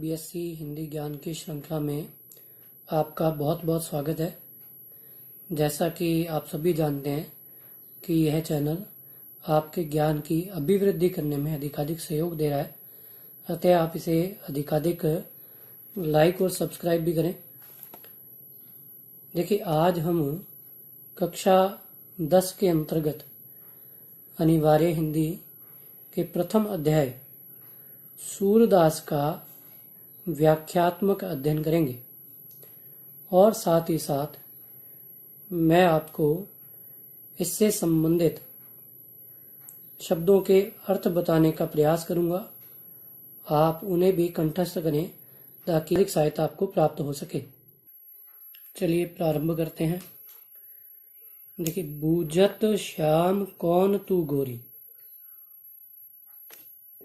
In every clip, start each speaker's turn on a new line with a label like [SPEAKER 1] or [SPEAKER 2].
[SPEAKER 1] BSc Hindi ज्ञान की श्रृंखला में आपका बहुत बहुत स्वागत है। जैसा कि आप सभी जानते हैं कि यह चैनल आपके ज्ञान की अभिवृद्धि करने में अधिकाधिक सहयोग दे रहा है, अतः आप इसे अधिकाधिक लाइक और सब्सक्राइब भी करें। देखिए, आज हम कक्षा 10 के अंतर्गत अनिवार्य हिंदी के प्रथम अध्याय सूरदास का व्याख्यात्मक अध्ययन करेंगे और साथ ही साथ मैं आपको इससे संबंधित शब्दों के अर्थ बताने का प्रयास करूंगा। आप उन्हें भी कंठस्थ करें ताकि अधिक सहायता आपको प्राप्त हो सके। चलिए प्रारंभ करते हैं। देखिए, बूझत श्याम कौन तू गोरी,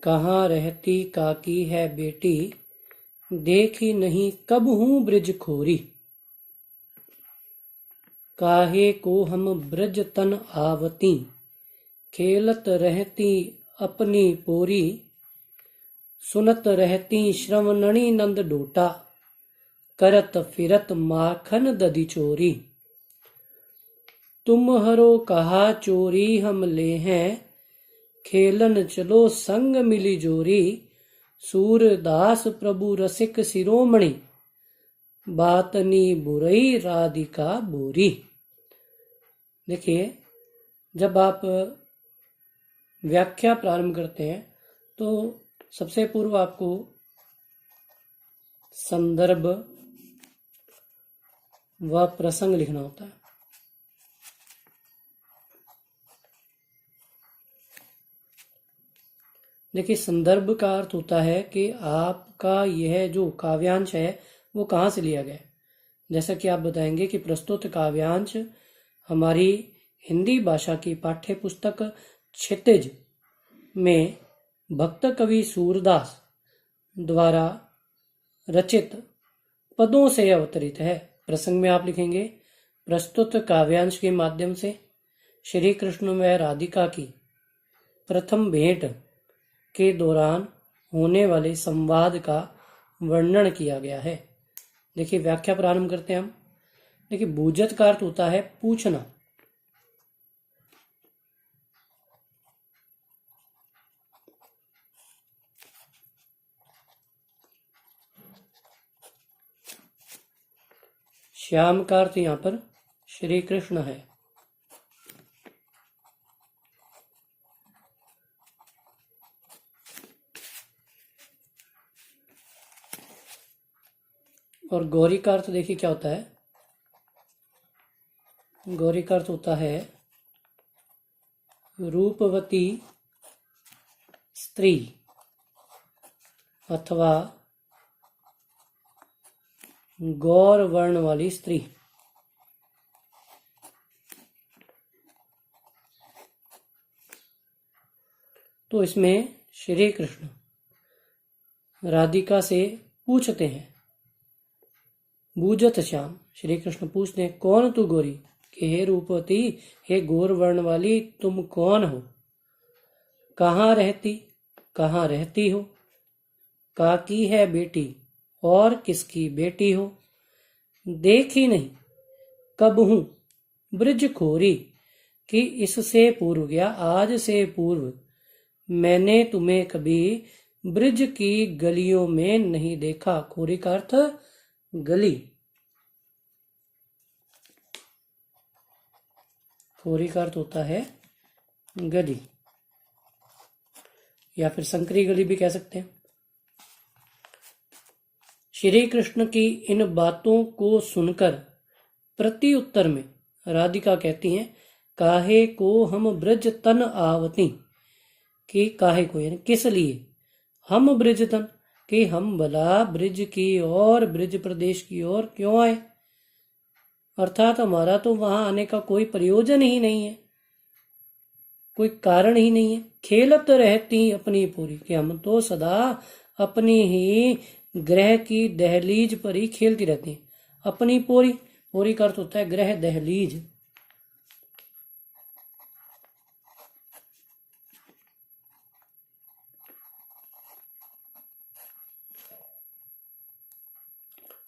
[SPEAKER 1] कहाँ रहती काकी है बेटी, देखी नहीं कब हूँ ब्रिज खोरी, काहे को हम ब्रज तन आवती, खेलत रहती अपनी पोरी, सुनत रहती श्रवणनी नंद डोटा, करत फिरत माखन दधी चोरी, तुम्हरो कहा चोरी हम ले हैं, खेलन चलो संग मिली जोरी, सूरदास प्रभु रसिक शिरोमणि, बातनी बुरई राधिका बोरी। देखिए, जब आप व्याख्या प्रारंभ करते हैं तो सबसे पूर्व आपको संदर्भ व प्रसंग लिखना होता है। देखिए, संदर्भ का अर्थ होता है कि आपका यह जो काव्यांश है वो कहाँ से लिया गया है। जैसा कि आप बताएंगे कि प्रस्तुत काव्यांश हमारी हिंदी भाषा की पाठ्य पुस्तक क्षितिज में भक्त कवि सूरदास द्वारा रचित पदों से अवतरित है। प्रसंग में आप लिखेंगे, प्रस्तुत काव्यांश के माध्यम से श्री कृष्ण व राधिका की प्रथम भेंट के दौरान होने वाले संवाद का वर्णन किया गया है। देखिए, व्याख्या प्रारंभ करते हैं हम। देखिए, बूझत का अर्थ होता है पूछना। श्याम का अर्थ यहाँ पर श्री कृष्ण है। और गौरी का अर्थ देखिए क्या होता है। गौरी का अर्थ होता है रूपवती स्त्री अथवा गौर वर्ण वाली स्त्री। तो इसमें श्री कृष्ण राधिका से पूछते हैं, बूझत श्याम, श्री कृष्ण पूछते हैं कौन तू गोरी, कि हे रूपवती, हे गौर वर्ण वाली, तुम कौन हो, कहाँ रहती हो, काकी है बेटी, और किसकी बेटी हो, देखी नहीं कब हूँ ब्रिज खोरी, कि इससे पूर्व या आज से पूर्व मैंने तुम्हें कभी ब्रिज की गलियों में नहीं देखा। खोरी का अर्थ गली। खोरी का अर्थ होता है गली या फिर संकरी गली भी कह सकते हैं। श्री कृष्ण की इन बातों को सुनकर प्रति उत्तर में राधिका कहती हैं, काहे को हम ब्रज तन आवती, कि काहे को यानी किस लिए, हम ब्रज तन, कि हम भला ब्रिज की और ब्रिज प्रदेश की ओर क्यों आए, अर्थात हमारा तो वहां आने का कोई प्रयोजन ही नहीं है, कोई कारण ही नहीं है। खेलत रहती अपनी पूरी, कि हम तो सदा अपनी ही ग्रह की दहलीज पर ही खेलती रहती हैं। अपनी पोरी, पोरी का अर्थ होता है ग्रह दहलीज।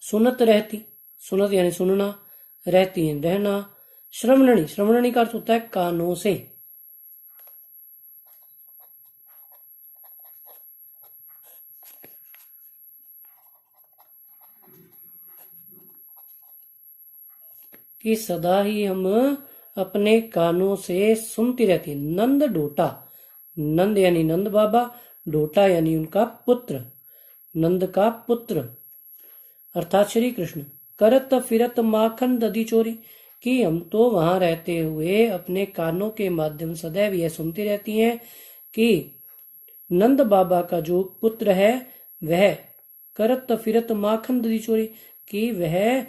[SPEAKER 1] सुनत रहती, सुनत यानी सुनना, रहती है रहना। श्रवणनी, श्रवणनी का अर्थ होता है कानों से। कि सदा ही हम अपने कानों से सुनती रहती। नंद डोटा, नंद यानी नंद बाबा, डोटा यानी उनका पुत्र, नंद का पुत्र अर्थात श्री कृष्ण। करत फिरत माखन दधी चोरी, कि हम तो वहां रहते हुए अपने कानों के माध्यम सदैव यह सुनती रहती हैं कि नंद बाबा का जो पुत्र है वह करत फिरत माखन दधी चोरी, कि वह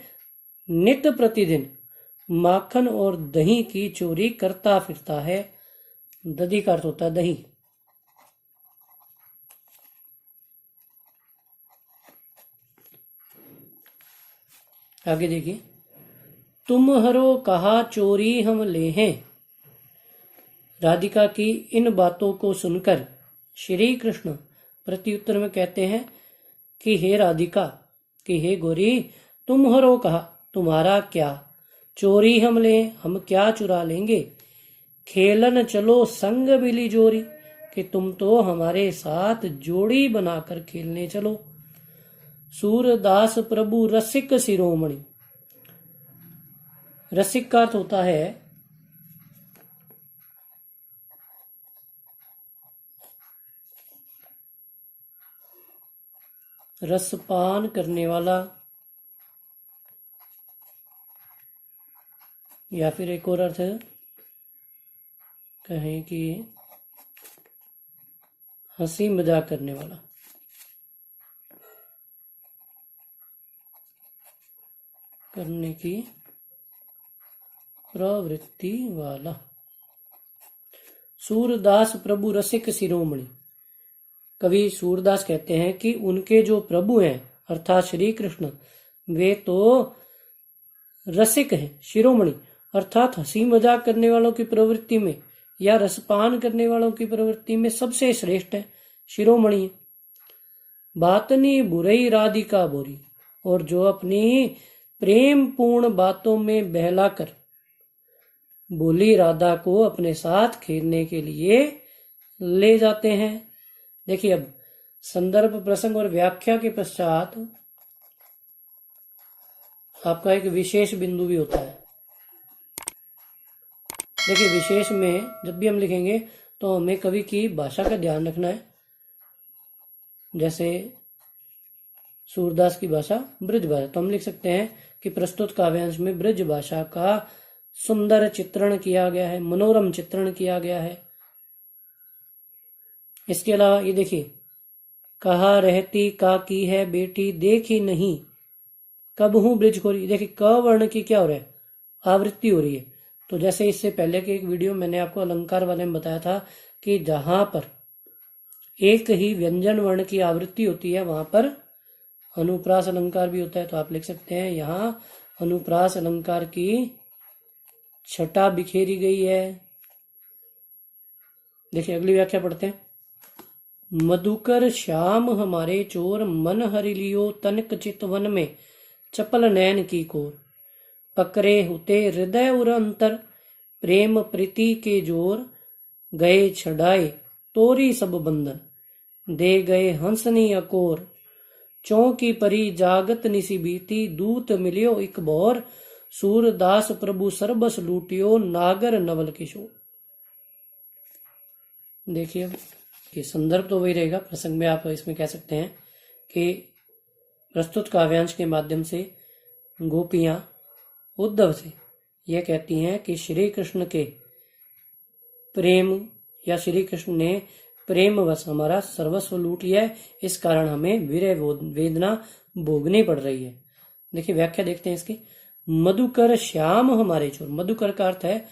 [SPEAKER 1] नित्य प्रतिदिन माखन और दही की चोरी करता फिरता है। दधी का अर्थ होता है दही। आगे देखिए, तुम हरो कहा चोरी हम ले हैं। राधिका की इन बातों को सुनकर श्री कृष्ण प्रत्युत्तर में कहते हैं कि हे राधिका, कि हे गोरी, तुम हरो कहा, तुम्हारा क्या, चोरी हम ले, हम क्या चुरा लेंगे। खेलन चलो संग बिली जोरी, कि तुम तो हमारे साथ जोड़ी बनाकर खेलने चलो। सूरदास प्रभु रसिक शिरोमणि, रसिक का अर्थ होता है रसपान करने वाला, या फिर एक और अर्थ कहें कि हंसी मजाक करने वाला। करने की प्रवृत्ति वाला। सूरदास प्रभु रसिक शिरोमणि, कवि सूरदास कहते हैं कि उनके जो प्रभु हैं अर्थात श्री कृष्ण, वे तो रसिक हैं, शिरोमणि अर्थात हंसी मजाक करने वालों की प्रवृत्ति में या रसपान करने वालों की प्रवृत्ति में सबसे श्रेष्ठ है, शिरोमणि है। बातनी बुरई राधिका बोरी, और जो अपनी प्रेम पूर्ण बातों में बहलाकर बोली राधा को अपने साथ खेलने के लिए ले जाते हैं। देखिए, अब संदर्भ प्रसंग और व्याख्या के पश्चात आपका एक विशेष बिंदु भी होता है। देखिए, विशेष में जब भी हम लिखेंगे तो हमें कवि की भाषा का ध्यान रखना है। जैसे सूरदास की भाषा ब्रज भाषा, तो हम लिख सकते हैं कि प्रस्तुत काव्यांश में ब्रज भाषा का सुंदर चित्रण किया गया है, मनोरम चित्रण किया गया है। इसके अलावा ये देखिए, कहा रहती का की है बेटी देखी नहीं, कब हूं ब्रज खोरी। देखिए, क वर्ण की क्या हो रहा है, आवृत्ति हो रही है। तो जैसे इससे पहले के एक वीडियो मैंने आपको अलंकार वाले में बताया था कि जहां पर एक ही व्यंजन वर्ण की आवृत्ति होती है वहां पर अनुप्रास अलंकार भी होता है। तो आप लिख सकते हैं यहाँ अनुप्रास अलंकार की छटा बिखेरी गई है। देखिए, अगली व्याख्या पढ़ते हैं। मधुकर श्याम हमारे चोर, मन हरि लियो तनक चितवन में, चपल नैन की कोर, पकरे होते हृदय उर अंतर, प्रेम प्रीति के जोर, गए छड़ाए तोरी सब बंधन, दे गए हंसनी अकोर, चौकी परी जागत निसी बीती, दूत मिलियो इक बौर, सूरदास प्रभु सरबस लूटियो, नागर नवल किशोर। देखिए, कि संदर्भ तो वही रहेगा, प्रसंग में आप इसमें कह सकते हैं कि प्रस्तुत काव्यांश के माध्यम से गोपियां उद्धव से यह कहती हैं कि श्री कृष्ण के प्रेम या श्री कृष्ण ने प्रेमवश हमारा सर्वस्व लूट लिया है, इस कारण हमें विरह वेदना भोगनी पड़ रही है। देखिए, व्याख्या देखते हैं इसकी। मधुकर श्याम हमारे चोर, मधुकर का अर्थ है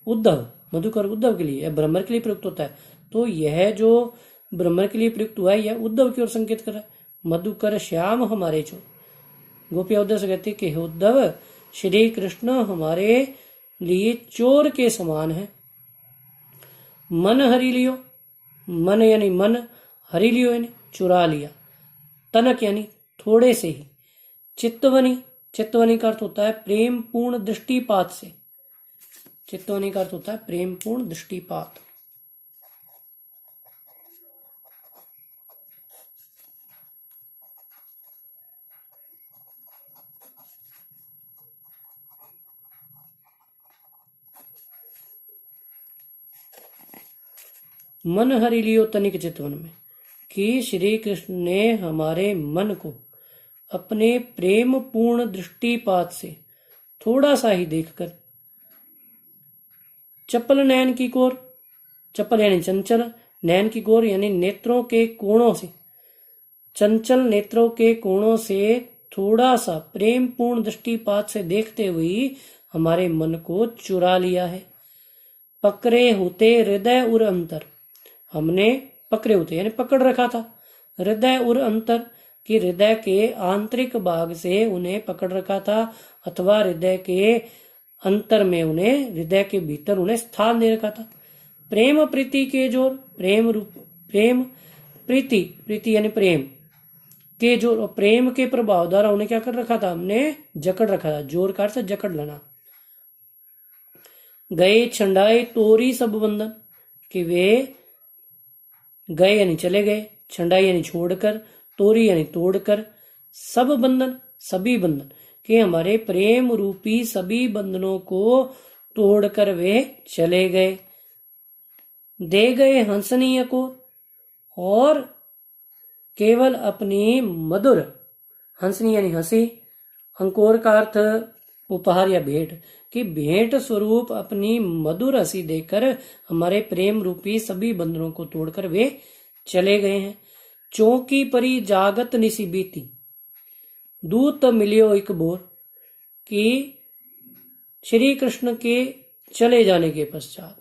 [SPEAKER 1] उद्धव, मधुकर उद्धव के लिए या ब्रह्मर के लिए प्रयुक्त होता है। तो यह जो ब्रह्मर के लिए प्रयुक्त हुआ है यह उद्धव की ओर संकेत कर रहा है। मधुकर श्याम हमारे चोर, गोपिया उद्धव से कहती कि उद्धव, श्री कृष्ण हमारे लिए चोर के समान है। मन हरि लियो, मन यानी मन, हरि लियो यानी चुरा लिया, तनक यानी थोड़े से ही, चित्तवनी, चित्तवनी का अर्थ होता है प्रेम पूर्ण दृष्टिपात से। चित्तवनी का अर्थ होता है प्रेम पूर्ण दृष्टिपात। मन हरि लियो तनिक चितवन में, कि श्री कृष्ण ने हमारे मन को अपने प्रेम पूर्ण दृष्टिपात से थोड़ा सा ही देखकर चपल नयन की कोर, चपल यानी चंचल, नयन की कोर यानी नेत्रों के कोणों से, चंचल नेत्रों के कोणों से थोड़ा सा प्रेम पूर्ण दृष्टिपात से देखते हुए हमारे मन को चुरा लिया है। पकड़े होते हृदय उर अंतर, हमने पकड़े होते यानी पकड़ रखा था, हृदय उर अंतर कि हृदय के आंतरिक भाग से उन्हें पकड़ रखा था, अथवा हृदय के अंतर में उन्हें, हृदय के भीतर उन्हें स्थान दे रखा था। प्रेम प्रीति के जोर, प्रेम रूप, प्रेम प्रीति, प्रीति यानी प्रेम के जोर, और प्रेम के प्रभाव द्वारा उन्हें क्या कर रखा था, हमने जकड़ रखा था। जोर का अर्थ जकड़ लेना। गए छंडाए तोरी सब बंधन, कि वे गए यानी चले गए, छंडाई यानी छोड़कर, तोरी यानी तोड़कर, सब बंधन सभी बंधन, कि हमारे प्रेम रूपी सभी बंधनों को तोड़कर वे चले गए। दे गए हंसनीय को, और केवल अपनी मधुर, हंसनी यानी हंसी, अंकोर का अर्थ उपहार या भेंट, कि भेंट स्वरूप अपनी मधुर हंसी देकर हमारे प्रेम रूपी सभी बंधनों को तोड़कर वे चले गए हैं। चौकी परी जागत निसी बीती, दूत मिलियो एक बोर, कि श्री कृष्ण के चले जाने के पश्चात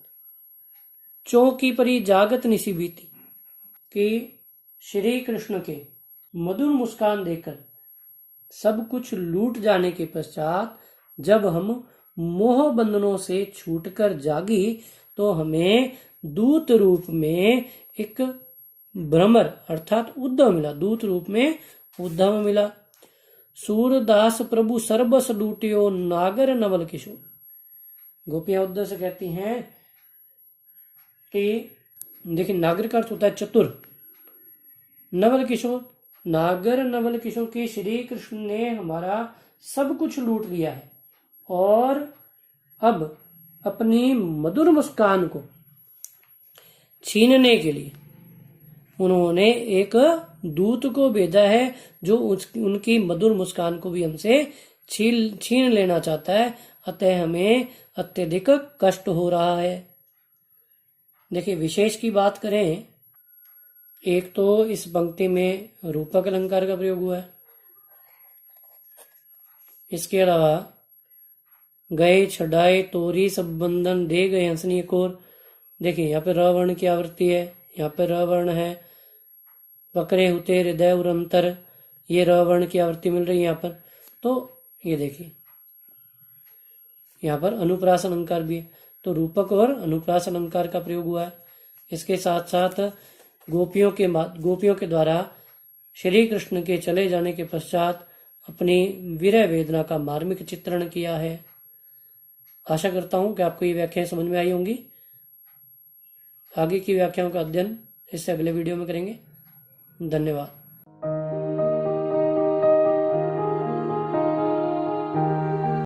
[SPEAKER 1] चौकी परी जागत निसी बीती, कि श्री कृष्ण के मधुर मुस्कान देकर सब कुछ लूट जाने के पश्चात जब हम मोह बंधनों से छूटकर जागी, तो हमें दूत रूप में एक भ्रमर अर्थात उद्धव मिला, दूत रूप में उद्धव मिला। सूरदास प्रभु सर्बस लूटियो नागर नवल किशोर, गोपियां उद्धव से कहती हैं कि देखिए, नागर का अर्थ होता है चतुर, नवल किशोर, नागर नवल किशोर की श्री कृष्ण ने हमारा सब कुछ लूट लिया है, और अब अपनी मधुर मुस्कान को छीनने के लिए उन्होंने एक दूत को भेजा है, जो उनकी मधुर मुस्कान को भी हमसे छीन लेना चाहता है। अतः हमें अत्यधिक कष्ट हो रहा है। देखिए, विशेष की बात करें, एक तो इस पंक्ति में रूपक अलंकार का प्रयोग हुआ है, इसके अलावा गए छड़ाए तोरी सब बंधन दे गए हंसनी कोर। देखिए, यहाँ पे र वर्ण की आवृत्ति है, यहाँ पे र वर्ण है। पकड़े होते हृदय और अंतर, ये र वर्ण की आवृत्ति मिल रही है यहाँ पर। तो ये देखिए, यहाँ पर अनुप्रास अलंकार भी है, तो रूपक और अनुप्रास अलंकार का प्रयोग हुआ है। इसके साथ साथ गोपियों के द्वारा श्री कृष्ण के चले जाने के पश्चात अपनी विरह वेदना का मार्मिक चित्रण किया है। आशा करता हूं कि आपको ये व्याख्याएं समझ में आई होंगी। आगे की व्याख्याओं का अध्ययन इससे अगले वीडियो में करेंगे। धन्यवाद।